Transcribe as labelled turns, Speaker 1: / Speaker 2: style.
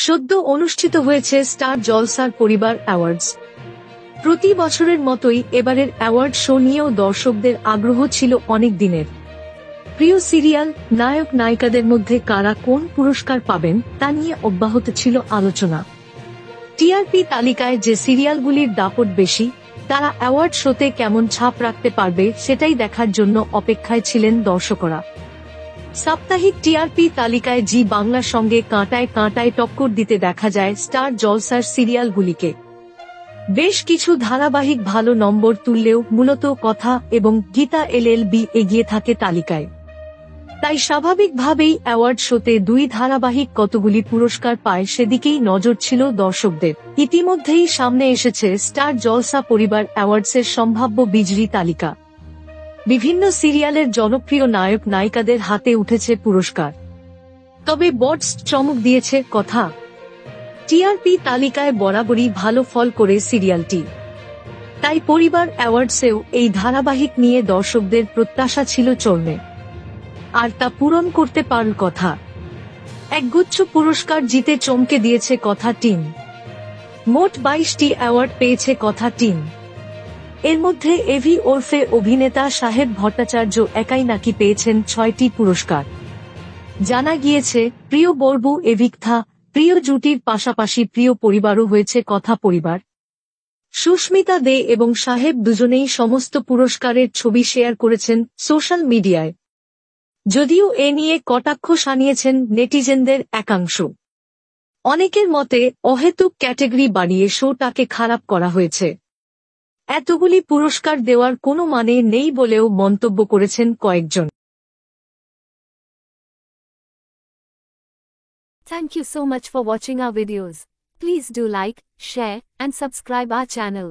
Speaker 1: সদ্য অনুষ্ঠিত হয়েছে স্টার জলসার পরিবার অ্যাওয়ার্ডস। প্রতি বছরের মতোই এবারের অ্যাওয়ার্ড শো নিয়েও দর্শকদের আগ্রহ ছিল অনেক দিনের। প্রিয় সিরিয়াল নায়ক নায়িকাদের মধ্যে কারা কোন পুরস্কার পাবেন তা নিয়ে অব্যাহত ছিল আলোচনা। টিআরপি তালিকায় যে সিরিয়ালগুলির দাপট বেশি তারা অ্যাওয়ার্ড শোতে কেমন ছাপ রাখতে পারবে সেটাই দেখার জন্য অপেক্ষায় ছিলেন দর্শকরা। সাপ্তাহিক টিআরপি তালিকায় জি বাংলার সঙ্গে কাঁটায় কাঁটায় টক্কর দিতে দেখা যায় স্টার জলসার সিরিয়ালগুলিকে। বেশ কিছু ধারাবাহিক ভালো নম্বর তুললেও মূলত কথা এবং গীতা এলএলবি এগিয়ে থাকে তালিকায়। তাই স্বাভাবিকভাবেই অ্যাওয়ার্ড শোতে দুই ধারাবাহিক কতগুলি পুরস্কার পায় সেদিকেই নজর ছিল দর্শকদের। ইতিমধ্যেই সামনে এসেছে স্টার জলসা পরিবার অ্যাওয়ার্ডসের সম্ভাব্য বিজয়ী তালিকা। বিভিন্ন সিরিয়ালের জনপ্রিয় নায়ক নায়িকাদের হাতে উঠেছে পুরস্কার। তবে বড় চমক দিয়েছে কথা। টিআরপি তালিকায় বরাবরই ভালো ফল করে সিরিয়ালটি। তাই পরিবার অ্যাওয়ার্ডসেও এই ধারাবাহিক নিয়ে দর্শকদের প্রত্যাশা ছিল চরমে। আর তা পূরণ করতে পারল কথা। একগুচ্ছ পুরস্কার জিতে চমকে দিয়েছে কথা টিম। মোট 22টি অ্যাওয়ার্ড পেয়েছে কথা টিম। এর মধ্যে এভি ওরফে অভিনেতা সাহেব ভট্টাচার্য একাই নাকি পেয়েছেন 6টি পুরস্কার। জানা গিয়েছে প্রিয় বরবু এভিকথা প্রিয় জুটির পাশাপাশি প্রিয় পরিবারও হয়েছে কথা পরিবার। সুস্মিতা দে এবং সাহেব দুজনেই সমস্ত পুরস্কারের ছবি শেয়ার করেছেন সোশ্যাল মিডিয়ায়। যদিও এ নিয়ে কটাক্ষ শানিয়েছেন নেটিজেনদের একাংশ। অনেকের মতে অহেতুক ক্যাটেগরি বাড়িয়ে শোটাকে খারাপ করা হয়েছে। এতগুলি পুরস্কার দেওয়ার কোনো মানে নেই বলেও মন্তব্য করেছেন কয়েকজন।
Speaker 2: Thank you so much for watching our videos. Please do like, share, and subscribe our channel.